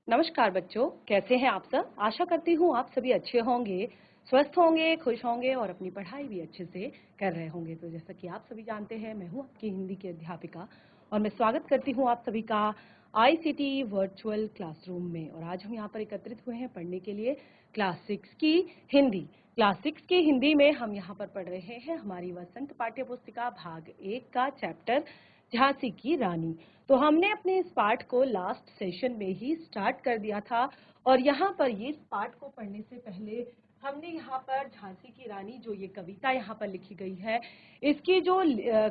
नमस्कार बच्चों, कैसे हैं आप सब? आशा करती हूँ आप सभी अच्छे होंगे, स्वस्थ होंगे, खुश होंगे और अपनी पढ़ाई भी अच्छे से कर रहे होंगे। तो जैसा कि आप सभी जानते हैं, मैं हूँ आपकी हिंदी की अध्यापिका और मैं स्वागत करती हूँ आप सभी का आईसीटी वर्चुअल क्लासरूम में। और आज हम यहाँ पर एकत्रित हुए हैं पढ़ने के लिए क्लास 6 की हिंदी। क्लास 6 की हिंदी में हम यहाँ पर पढ़ रहे हैं हमारी वसंत पाठ्य पुस्तिका भाग 1 का चैप्टर झांसी की रानी। तो हमने अपने इस पाठ को लास्ट सेशन में ही स्टार्ट कर दिया था और यहाँ पर ये इस पाठ को पढ़ने से पहले हमने यहाँ पर झांसी की रानी जो ये कविता यहाँ पर लिखी गई है, इसकी जो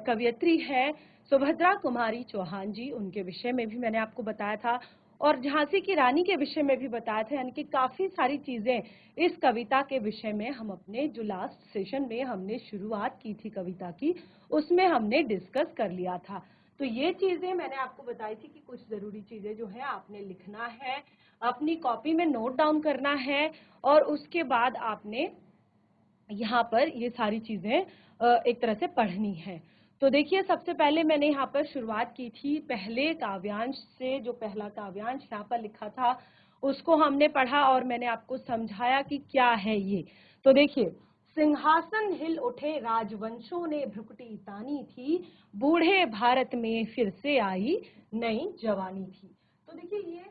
कवयित्री है सुभद्रा कुमारी चौहान जी, उनके विषय में भी मैंने आपको बताया था और झांसी की रानी के विषय में भी बताया था। यानी कि काफी सारी चीजें इस कविता के विषय में हम अपने जो लास्ट सेशन में हमने शुरुआत की थी कविता की, उसमें हमने डिस्कस कर लिया था। तो ये चीजें मैंने आपको बताई थी कि कुछ जरूरी चीजें जो है आपने लिखना है, अपनी कॉपी में नोट डाउन करना है और उसके बाद आपने यहाँ पर ये सारी चीजें एक तरह से पढ़नी है। तो देखिए, सबसे पहले मैंने यहाँ पर शुरुआत की थी पहले काव्यांश से। जो पहला काव्यांश यहाँ पर लिखा था उसको हमने पढ़ा और मैंने आपको समझाया कि क्या है ये। तो देखिए, सिंहासन हिल उठे राजवंशों ने भ्रुकुटी तानी थी, बूढ़े भारत में फिर से आई नई जवानी थी। तो देखिए, ये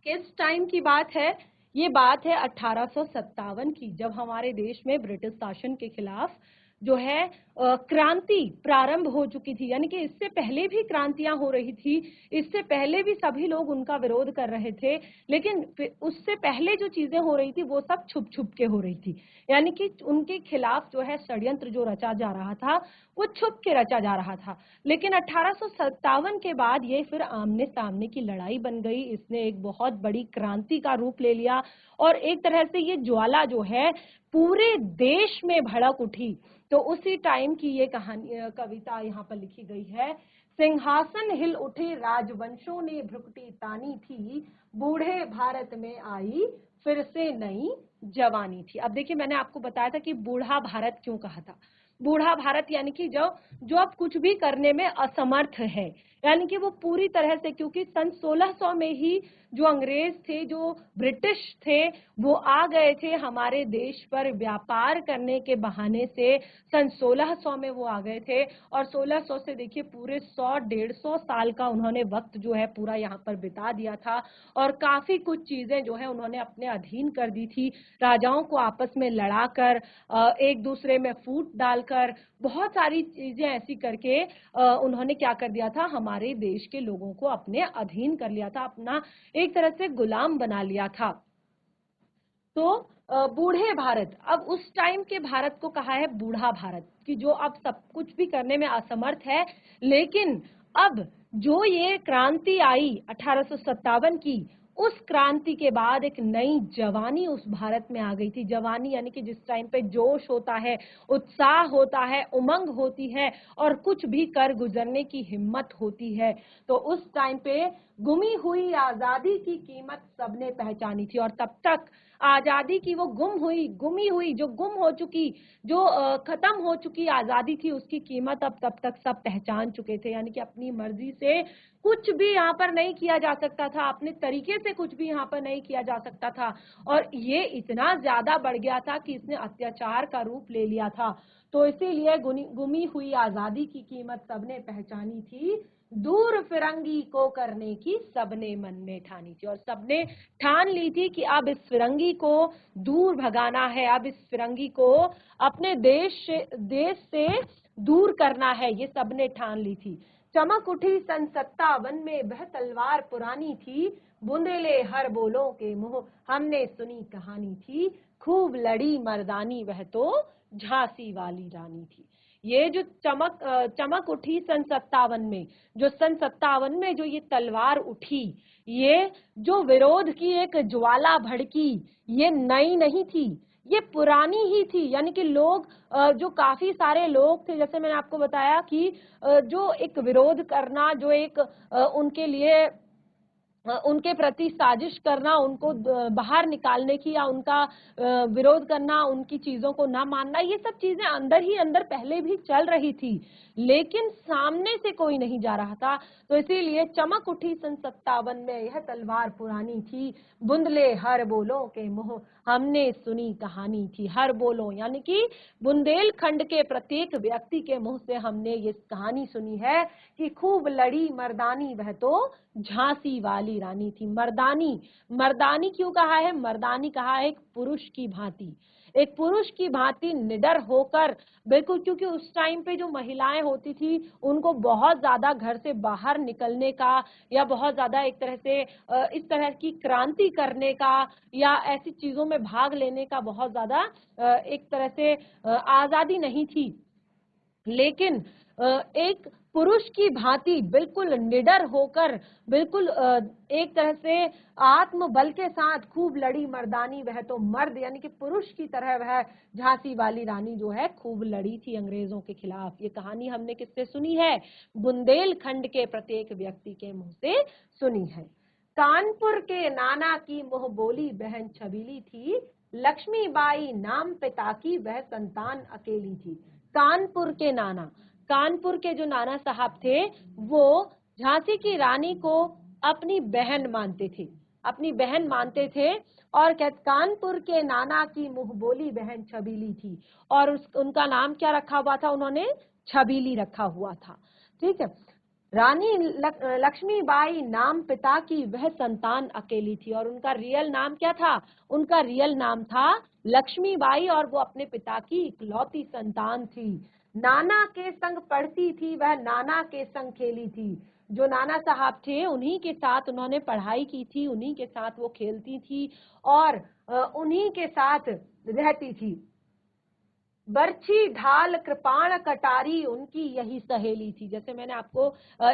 किस टाइम की बात है? ये बात है 1857 की, जब हमारे देश में ब्रिटिश शासन के खिलाफ जो है क्रांति प्रारंभ हो चुकी थी। यानी कि इससे पहले भी क्रांतियां हो रही थी, इससे पहले भी सभी लोग उनका विरोध कर रहे थे, लेकिन उससे पहले जो चीजें हो रही थी वो सब छुप छुप के हो रही थी। यानी कि उनके खिलाफ जो है षड्यंत्र जो रचा जा रहा था वो छुप के रचा जा रहा था। लेकिन 1857 के बाद ये फिर आमने सामने की लड़ाई बन गई। इसने एक बहुत बड़ी क्रांति का रूप ले लिया और एक तरह से ये ज्वाला जो है पूरे देश में भड़क उठी। तो उसी टाइम की ये कहानी कविता यहाँ पर लिखी गई है। सिंहासन हिल उठे राजवंशों ने भ्रुकुटी तानी थी, बूढ़े भारत में आई फिर से नई जवानी थी। अब देखिए, मैंने आपको बताया था कि बूढ़ा भारत क्यों कहा था। बूढ़ा भारत यानी कि जो अब कुछ भी करने में असमर्थ है, यानी कि वो पूरी तरह से, क्योंकि सन 1600 में ही जो अंग्रेज थे, जो ब्रिटिश थे, वो आ गए थे हमारे देश पर व्यापार करने के बहाने से। सन 1600 में वो आ गए थे और 1600 से देखिए पूरे 100-150 साल का उन्होंने वक्त जो है पूरा यहाँ पर बिता दिया था और काफी कुछ चीजें जो है उन्होंने अपने अधीन कर दी थी। राजाओं को आपस में लड़ाकर, एक दूसरे में फूट डालकर, बहुत सारी चीजें ऐसी करके उन्होंने क्या कर दिया था, हमारे देश के लोगों को अपने अधीन कर लिया था, अपना एक तरह से गुलाम बना लिया था। तो बूढ़े भारत, अब उस टाइम के भारत को कहा है बूढ़ा भारत, कि जो अब सब कुछ भी करने में असमर्थ है। लेकिन अब जो ये क्रांति आई 1857 की, उस क्रांति के बाद एक नई जवानी उस भारत में आ गई थी। जवानी यानी कि जिस टाइम पे जोश होता है, उत्साह होता है, उमंग होती है और कुछ भी कर गुजरने की हिम्मत होती है। तो उस टाइम पे गुमी हुई आजादी की कीमत सबने पहचानी थी और तब तक आजादी की वो गुमी हुई, जो गुम हो चुकी, जो खत्म हो चुकी आजादी थी, उसकी कीमत अब तब तक सब पहचान चुके थे। यानी कि अपनी मर्जी से कुछ भी यहाँ पर नहीं किया जा सकता था, अपने तरीके से कुछ भी यहाँ पर नहीं किया जा सकता था और ये इतना ज्यादा बढ़ गया था कि इसने अत्याचार का रूप ले लिया था। तो इसीलिए गुमी हुई आजादी की कीमत सबने पहचानी थी, दूर फिरंगी को करने की सबने मन में ठानी थी। और सबने ठान ली थी कि अब इस फिरंगी को दूर भगाना है, अब इस फिरंगी को अपने देश से दूर करना है, ये सबने ठान ली थी। चमक उठी सन 57 में वह तलवार पुरानी थी, बुंदेले हर बोलों के मुंह हमने सुनी कहानी थी, खूब लड़ी मर्दानी वह तो झांसी वाली रानी थी। ये जो चमक उठी सन 57 में, जो सन 57 में जो ये तलवार उठी, ये जो विरोध की एक ज्वाला भड़की, ये नई नहीं थी, ये पुरानी ही थी। यानी कि लोग, जो काफी सारे लोग थे, जैसे मैंने आपको बताया कि जो एक विरोध करना, जो एक उनके लिए उनके प्रति साजिश करना, उनको बाहर निकालने की या उनका विरोध करना, उनकी चीजों को ना मानना, ये सब चीजें अंदर ही अंदर पहले भी चल रही थी, लेकिन सामने से कोई नहीं जा रहा था। तो इसीलिए चमक उठी सन 57 में, यह तलवार पुरानी थी, बुंदले हर बोलों के मुंह हमने सुनी कहानी थी। हर बोलों यानी कि बुंदेलखंड के प्रत्येक व्यक्ति के मुंह से हमने ये कहानी सुनी है कि खूब लड़ी मर्दानी वह तो झांसी वाली रानी थी। मर्दानी, मर्दानी क्यों कहा है? मर्दानी कहा है एक पुरुष की भांति, एक पुरुष की भांति निडर होकर, बिल्कुल, क्योंकि उस टाइम पे जो महिलाएं होती थी उनको बहुत ज्यादा घर से बाहर निकलने का या बहुत ज्यादा एक तरह से इस तरह की क्रांति करने का या ऐसी चीजों में भाग लेने का बहुत ज्यादा एक तरह से आजादी नहीं थी। लेकिन एक पुरुष की भांति बिल्कुल निडर होकर, बिल्कुल एक तरह से आत्मबल के साथ खूब लड़ी मर्दानी वह तो मर्द, यानी कि पुरुष की तरह वह झांसी वाली रानी जो है खूब लड़ी थी अंग्रेजों के खिलाफ। ये कहानी हमने किससे सुनी है? बुंदेलखंड के प्रत्येक व्यक्ति के मुंह से सुनी है। कानपुर के नाना की मुंह बोली बहन छबीली थी, लक्ष्मीबाई नाम पिता की वह संतान अकेली थी। कानपुर के नाना, कानपुर के जो नाना साहब थे वो झांसी की रानी को अपनी बहन मानते थे, अपनी बहन मानते थे। और कानपुर के नाना की मुंह बोली बहन छबीली थी, और उनका नाम क्या रखा हुआ था? उन्होंने छबीली रखा हुआ था। ठीक है। रानी लक्ष्मीबाई नाम पिता की वह संतान अकेली थी, और उनका रियल नाम क्या था? उनका रियल नाम था लक्ष्मीबाई, और वो अपने पिता की इकलौती संतान थी। नाना के संग पढ़ती थी वह, नाना के संग खेली थी। जो नाना साहब थे उन्हीं के साथ उन्होंने पढ़ाई की थी, उन्हीं के साथ वो खेलती थी और उन्हीं के साथ रहती थी। बर्छी ढाल कृपाण कटारी उनकी यही सहेली थी। जैसे मैंने आपको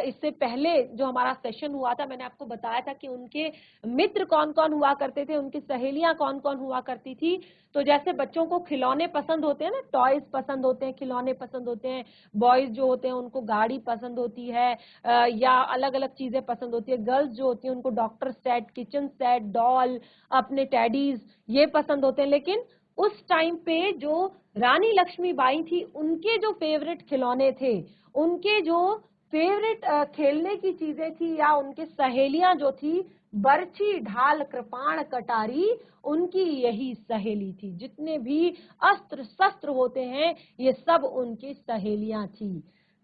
इससे पहले जो हमारा सेशन हुआ था, मैंने आपको बताया था कि उनके मित्र कौन कौन हुआ करते थे, उनकी सहेलियां कौन कौन हुआ करती थी। तो जैसे बच्चों को खिलौने पसंद होते हैं ना, टॉयज पसंद होते हैं, खिलौने पसंद होते हैं, बॉयज जो होते हैं उनको गाड़ी पसंद होती है या अलग अलग चीजें पसंद होती है। गर्ल्स जो होती है उनको doctor set, kitchen set, doll, अपने टेडीज ये पसंद होते हैं। लेकिन उस टाइम पे जो रानी लक्ष्मीबाई थी, उनके जो फेवरेट खिलौने थे, उनके जो फेवरेट खेलने की चीजें थी या उनके सहेलियां जो थी, बर्छी ढाल कृपाण कटारी उनकी यही सहेली थी। जितने भी अस्त्र शस्त्र होते हैं ये सब उनकी सहेलियां थी।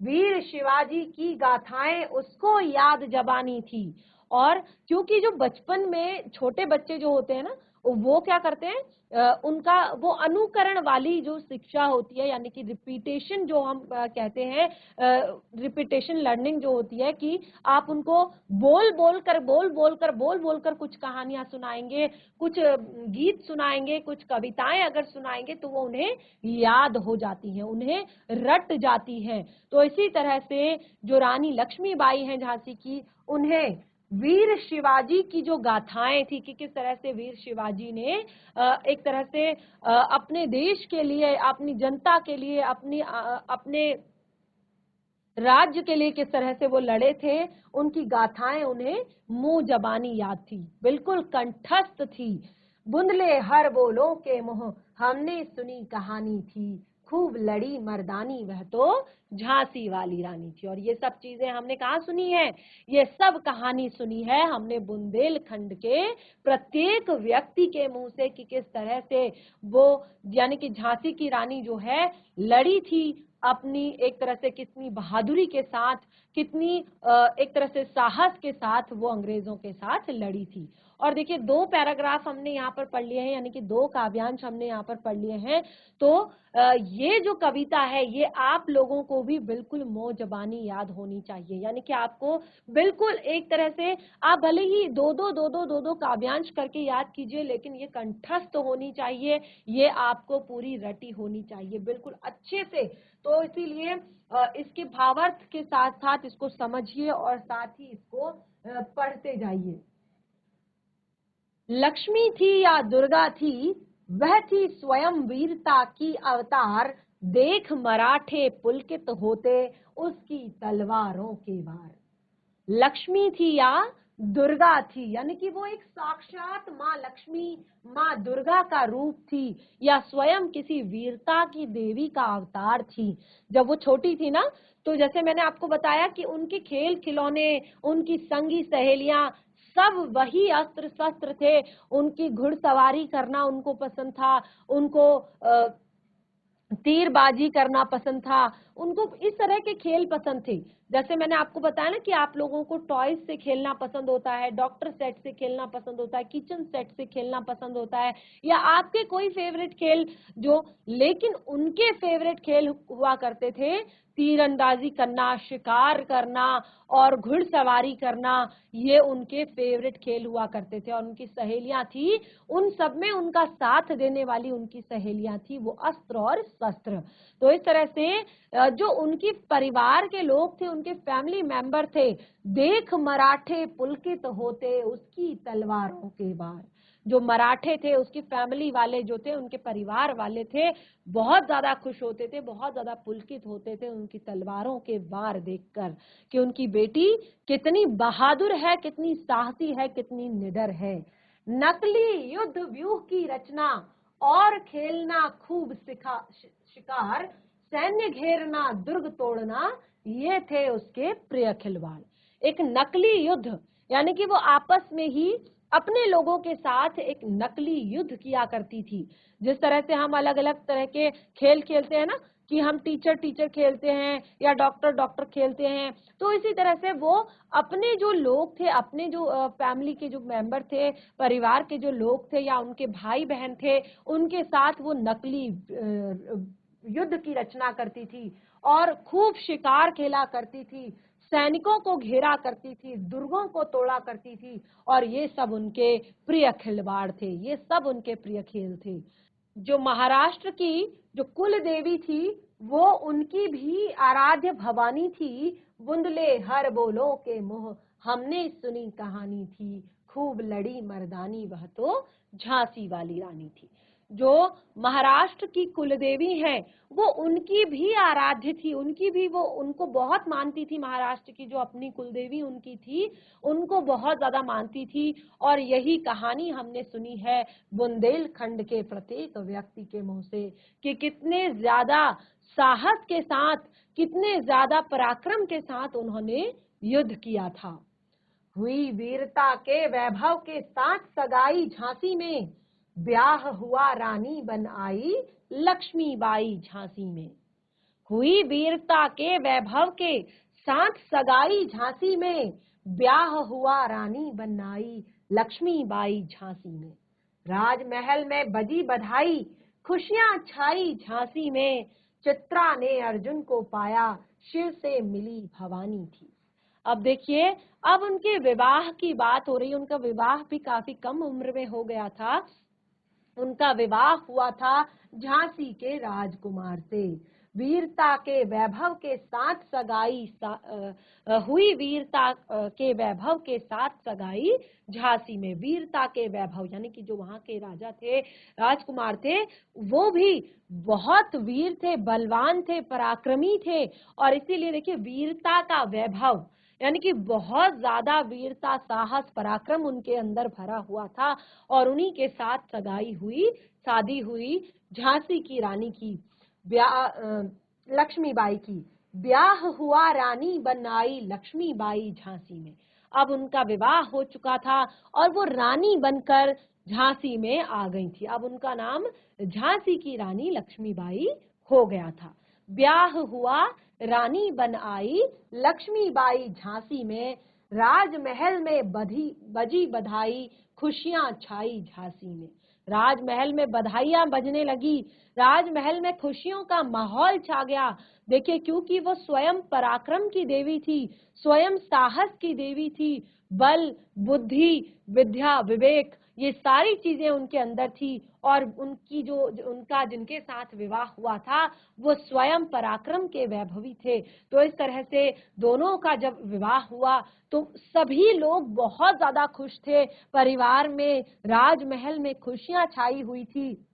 वीर शिवाजी की गाथाएं उसको याद जबानी थी। और क्योंकि जो बचपन में छोटे बच्चे जो होते हैं ना, वो क्या करते हैं, उनका वो अनुकरण वाली जो शिक्षा होती है, यानी कि रिपीटेशन जो हम कहते हैं, रिपीटेशन लर्निंग जो होती है, कि आप उनको बोल बोल कर कुछ कहानियां सुनाएंगे, कुछ गीत सुनाएंगे, कुछ कविताएं अगर सुनाएंगे तो वो उन्हें याद हो जाती हैं, उन्हें रट जाती हैं। तो इसी तरह से जो रानी लक्ष्मीबाई हैं झांसी की, उन्हें वीर शिवाजी की जो गाथाएं थी कि किस तरह से वीर शिवाजी ने एक तरह से अपने देश के लिए, अपनी जनता के लिए, अपने राज्य के लिए किस तरह से वो लड़े थे, उनकी गाथाएं उन्हें मुंह जबानी याद थी, बिल्कुल कंठस्थ थी। बुंदले हर बोलों के मुंह हमने सुनी कहानी थी, खूब लड़ी मर्दानी वह तो झांसी वाली रानी थी। और ये सब चीजें हमने कहाँ सुनी है? ये सब कहानी सुनी है हमने बुंदेलखंड के प्रत्येक व्यक्ति के मुंह से कि किस तरह से वो, यानी कि झांसी की रानी जो है लड़ी थी अपनी एक तरह से, कितनी बहादुरी के साथ, कितनी एक तरह से साहस के साथ वो अंग्रेजों के साथ लड़ी थी। और देखिए 2 पैराग्राफ हमने यहाँ पर पढ़ लिए हैं, यानी कि 2 काव्यांश हमने यहाँ पर पढ़ लिए हैं। तो ये जो कविता है ये आप लोगों को भी बिल्कुल मुंह जबानी याद होनी चाहिए, यानी कि आपको बिल्कुल एक तरह से, आप भले ही दो काव्यांश करके याद कीजिए, लेकिन ये कंठस्थ होनी चाहिए, ये आपको पूरी रटी होनी चाहिए बिल्कुल अच्छे से। तो इसीलिए इसके भावार्थ के साथ साथ इसको समझिए और साथ ही इसको पढ़ते जाइए। लक्ष्मी थी या दुर्गा थी, वह थी स्वयं वीरता की अवतार, देख मराठे पुलकित होते उसकी तलवारों के वार। लक्ष्मी थी या दुर्गा थी, यानी कि वो एक साक्षात माँ लक्ष्मी, माँ दुर्गा का रूप थी, या स्वयं किसी वीरता की देवी का अवतार थी। जब वो छोटी थी ना, तो जैसे मैंने आपको बताया कि उनके खेल खिलौने, उनकी संगी सहेलियां सब वही अस्त्र शस्त्र थे। उनकी घुड़सवारी करना उनको पसंद था, उनको तीरबाजी करना पसंद था, उनको इस तरह के खेल पसंद थे। जैसे मैंने आपको बताया ना कि आप लोगों को टॉयज से खेलना पसंद होता है, डॉक्टर सेट से खेलना पसंद होता है, किचन सेट से खेलना पसंद होता है, या आपके कोई फेवरेट खेल जो, लेकिन उनके फेवरेट खेल हुआ करते थे तीरंदाजी करना, शिकार करना और घुड़सवारी करना। ये उनके फेवरेट खेल हुआ करते थे। और उनकी सहेलियां थी, उन सब में उनका साथ देने वाली उनकी सहेलियां थी, वो अस्त्र और शस्त्र। तो इस तरह से जो उनकी परिवार के लोग थे, उनके फैमिली मेंबर थे, देख मराठे पुलकित होते उसकी तलवारों के वार। जो मराठे थे, उसकी फैमिली वाले जो थे, उनके परिवार वाले थे, बहुत ज्यादा खुश होते थे, बहुत ज्यादा पुलकित होते थे उनकी तलवारों के वार देखकर, कि उनकी बेटी कितनी बहादुर है, कितनी साहसी है, कितनी निडर है। नकली युद्ध व्यूह की रचना और खेलना खूब शिकार, सैन्य घेरना दुर्ग तोड़ना, ये थे उसके प्रिय खिलवाड़। एक नकली युद्ध, यानी कि वो आपस में ही अपने लोगों के साथ एक नकली युद्ध किया करती थी। जिस तरह से हम अलग अलग तरह के खेल खेलते हैं ना, कि हम टीचर टीचर खेलते हैं या डॉक्टर डॉक्टर खेलते हैं, तो इसी तरह से वो अपने जो लोग थे, अपने जो फैमिली के जो मेंबर थे, परिवार के जो लोग थे या उनके भाई बहन थे, उनके साथ वो नकली युद्ध की रचना करती थी और खूब शिकार खेला करती थी, सैनिकों को घेरा करती थी, दुर्गों को तोड़ा करती थी। और ये सब उनके प्रिय खिलवाड़ थे, ये सब उनके प्रिय खेल थे। जो महाराष्ट्र की जो कुल देवी थी, वो उनकी भी आराध्य भवानी थी। बुंदले हर बोलों के मुंह, हमने सुनी कहानी थी, खूब लड़ी मर्दानी, वह तो झांसी वाली रानी थी। जो महाराष्ट्र की कुलदेवी हैं, वो उनकी भी आराध्य थी, उनकी भी वो उनको बहुत मानती थी। महाराष्ट्र की जो अपनी कुलदेवी उनकी थी, उनको बहुत ज्यादा मानती थी। और यही कहानी हमने सुनी है बुंदेलखंड के प्रत्येक व्यक्ति के मुंह से, कि कितने ज्यादा साहस के साथ, कितने ज्यादा पराक्रम के साथ उन्होंने युद्ध किया था। हुई वीरता के वैभव के साथ सगाई झांसी में, ब्याह हुआ रानी बन आई लक्ष्मीबाई झांसी में। हुई वीरता के वैभव के साथ सगाई झांसी में, ब्याह हुआ रानी बन आई लक्ष्मीबाई झांसी में। राजमहल में बजी बधाई, खुशियां छाई झांसी में, चित्रा ने अर्जुन को पाया, शिव से मिली भवानी थी। अब देखिए, अब उनके विवाह की बात हो रही है। उनका विवाह भी काफी कम उम्र में हो गया था। उनका विवाह हुआ था झांसी के राजकुमार से। वीरता के वैभव के साथ सगाई हुई, वीरता के वैभव के साथ सगाई झांसी में। वीरता के वैभव यानी कि जो वहां के राजा थे, राजकुमार थे, वो भी बहुत वीर थे, बलवान थे, पराक्रमी थे। और इसीलिए देखिए, वीरता का वैभव यानी कि बहुत ज्यादा वीरता, साहस, पराक्रम उनके अंदर भरा हुआ था। और उन्हीं के साथ सगाई हुई, शादी हुई झांसी की रानी की, लक्ष्मीबाई की। ब्याह हुआ रानी बन आई लक्ष्मीबाई झांसी में। अब उनका विवाह हो चुका था और वो रानी बनकर झांसी में आ गई थी। अब उनका नाम झांसी की रानी लक्ष्मीबाई हो गया था। ब्याह हुआ रानी बन आई लक्ष्मीबाई झांसी में, राजमहल में बजी बधाई, खुशियां छाई झांसी में। राजमहल में बधाइयां बजने लगी, राजमहल में खुशियों का माहौल छा गया। देखिए, क्योंकि वो स्वयं पराक्रम की देवी थी, स्वयं साहस की देवी थी। बल, बुद्धि, विद्या, विवेक, ये सारी चीजें उनके अंदर थी। और उनकी जो उनका जिनके साथ विवाह हुआ था, वो स्वयं पराक्रम के वैभवी थे। तो इस तरह से दोनों का जब विवाह हुआ तो सभी लोग बहुत ज्यादा खुश थे। परिवार में, राजमहल में खुशियां छाई हुई थी।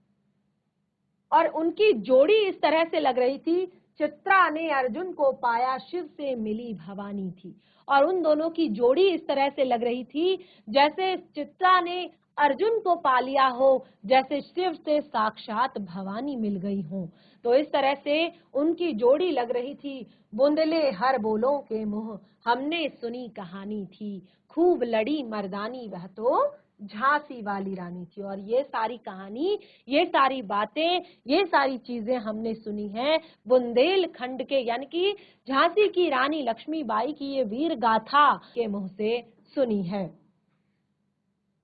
और उनकी जोड़ी इस तरह से लग रही थी, चित्रा ने अर्जुन को पाया, शिव से मिली भवानी थी। और उन दोनों की जोड़ी इस तरह से लग रही थी जैसे चित्रा ने अर्जुन को पा लिया हो, जैसे शिव से साक्षात भवानी मिल गई हो। तो इस तरह से उनकी जोड़ी लग रही थी। बुंदले हर बोलों के मुंह, हमने सुनी कहानी थी, खूब लड़ी मर्दानी वह तो झांसी वाली रानी थी। और ये सारी कहानी, ये सारी बातें, ये सारी चीजें हमने सुनी हैं बुंदेलखंड के, यानी कि झांसी की रानी लक्ष्मीबाई की ये वीर गाथा के मुंह से सुनी है।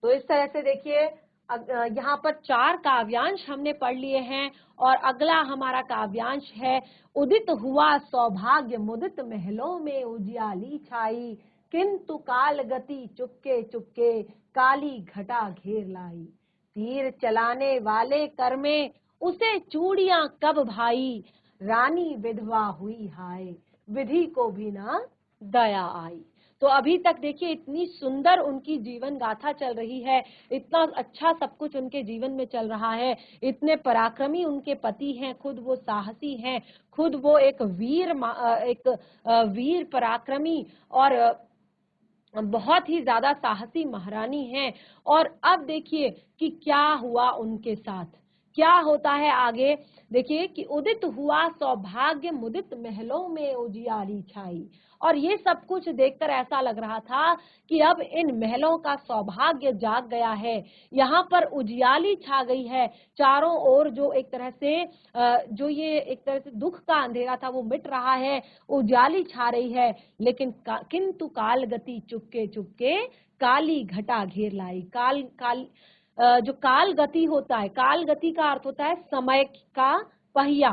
तो इस तरह से देखिए यहाँ पर 4 काव्यांश हमने पढ़ लिए हैं और अगला हमारा काव्यांश है उदित हुआ सौभाग्य मुदित महलों में उजियाली छाई, किंतु काल गति चुपके चुपके काली घटा घेर लाई, तीर चलाने वाले कर में उसे चूड़ियां कब भाई, रानी विधवा हुई हाय, विधि को भी ना दया आई। तो अभी तक देखिए इतनी सुंदर उनकी जीवन गाथा चल रही है, इतना अच्छा सब कुछ उनके जीवन में चल रहा है, इतने पराक्रमी उनके पति हैं, खुद वो साहसी हैं, खुद वो एक वीर पराक्रमी और बहुत ही ज्यादा साहसी महारानी हैं। और अब देखिए कि क्या हुआ उनके साथ, क्या होता है आगे। देखिए कि उदित हुआ सौभाग्य मुदित महलों में उजियारी छाई, और ये सब कुछ देखकर ऐसा लग रहा था कि अब इन महलों का सौभाग्य जाग गया है, यहाँ पर उजियाली छा गई है, चारों ओर जो एक तरह से जो ये एक तरह से दुख का अंधेरा था वो मिट रहा है, उजियाली छा रही है। लेकिन किंतु काल गति चुपके चुपके काली घटा घेर लाई। जो काल गति होता है, काल गति का अर्थ होता है समय का पहिया,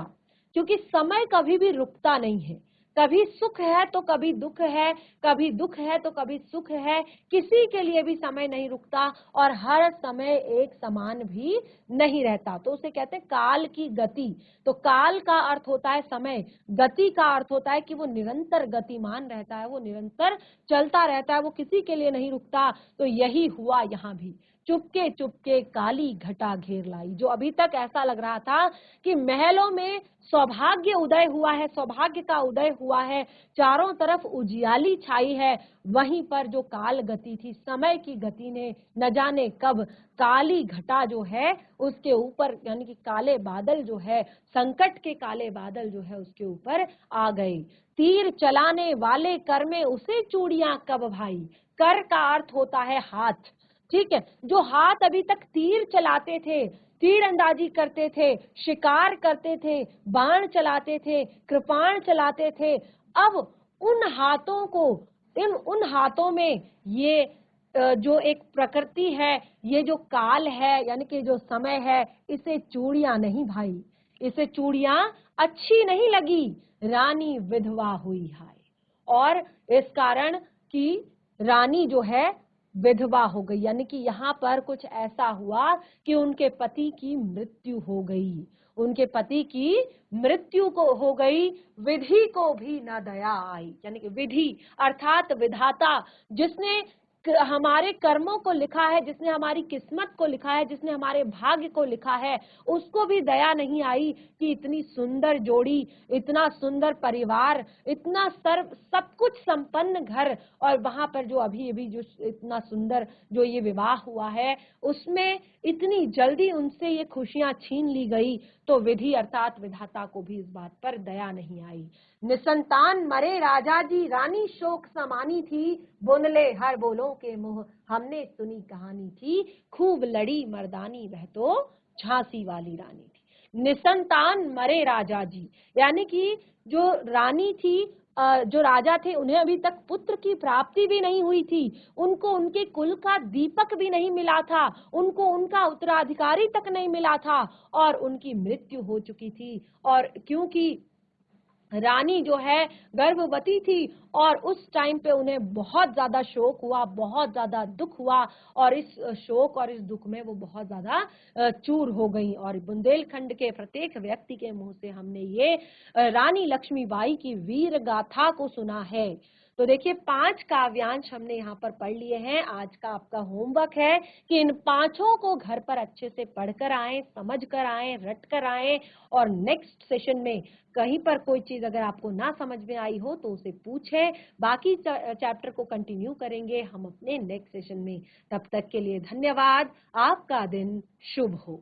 क्योंकि समय कभी भी रुकता नहीं है, कभी सुख है तो कभी दुख है, कभी दुख है तो कभी सुख है, किसी के लिए भी समय नहीं रुकता और हर समय एक समान भी नहीं रहता। तो उसे कहते हैं काल की गति। तो काल का अर्थ होता है समय, गति का अर्थ होता है कि वो निरंतर गतिमान रहता है, वो निरंतर चलता रहता है, वो किसी के लिए नहीं रुकता। तो यही हुआ यहाँ भी, चुपके चुपके काली घटा घेर लाई। जो अभी तक ऐसा लग रहा था कि महलों में सौभाग्य उदय हुआ है, सौभाग्य का उदय हुआ है, चारों तरफ उजियाली छाई है, वहीं पर जो काल गति थी, समय की गति ने न जाने कब काली घटा जो है उसके ऊपर, यानी कि काले बादल जो है, संकट के काले बादल जो है उसके ऊपर आ गए। तीर चलाने वाले कर में उसे चूड़ियां कब भाई। कर का अर्थ होता है हाथ, ठीक है। जो हाथ अभी तक तीर चलाते थे, तीर अंदाजी करते थे, शिकार करते थे, बाण चलाते थे, कृपाण चलाते थे, अब उन हाथों को, उन हाथों में ये जो एक प्रकृति है, ये जो काल है, यानी कि जो समय है, इसे चूड़ियां नहीं भाई, इसे चूड़ियां अच्छी नहीं लगी, रानी विधवा हुई हाय। और इस कारण कि रानी जो है विधवा हो गई, यानी कि यहाँ पर कुछ ऐसा हुआ कि उनके पति की मृत्यु हो गई, उनके पति की मृत्यु को हो गई, विधि को भी न दया आई। यानी कि विधि अर्थात विधाता, जिसने हमारे कर्मों को लिखा है, जिसने हमारी किस्मत को लिखा है, जिसने हमारे भाग्य को लिखा है, उसको भी दया नहीं आई कि इतनी सुंदर जोड़ी, इतना सुंदर परिवार, इतना सब कुछ संपन्न घर, और वहां पर जो अभी अभी जो इतना सुंदर जो ये विवाह हुआ है, उसमें इतनी जल्दी उनसे ये खुशियां छीन ली गई। तो विधि अर्थात विधाता को भी इस बात पर दया नहीं आई। निसंतान मरे राजा जी, रानी शोक समानी थी, बुंदले हर बोलों के मुंह, हमने सुनी कहानी थी, खूब लड़ी मर्दानी वह तो झांसी वाली रानी थी। निसंतान मरे राजा जी, यानी कि जो रानी थी, जो राजा थे, उन्हें अभी तक पुत्र की प्राप्ति भी नहीं हुई थी, उनको उनके कुल का दीपक भी नहीं मिला था, उनको उनका उत्तराधिकारी तक नहीं मिला था, और उनकी मृत्यु हो चुकी थी। और क्योंकि रानी जो है गर्भवती थी, और उस टाइम पे उन्हें बहुत ज्यादा शोक हुआ, बहुत ज्यादा दुख हुआ, और इस शोक और इस दुख में वो बहुत ज्यादा चूर हो गई। और बुंदेलखंड के प्रत्येक व्यक्ति के मुंह से हमने ये रानी लक्ष्मीबाई की वीर गाथा को सुना है। तो देखिए 5 काव्यांश हमने यहाँ पर पढ़ लिए हैं। आज का आपका होमवर्क है कि इन पांचों को घर पर अच्छे से पढ़कर आएं, समझ कर आएं, रट कर आएं और नेक्स्ट सेशन में कहीं पर कोई चीज अगर आपको ना समझ में आई हो तो उसे पूछें। बाकी चैप्टर को कंटिन्यू करेंगे हम अपने नेक्स्ट सेशन में। तब तक के लिए धन्यवाद। आपका दिन शुभ हो।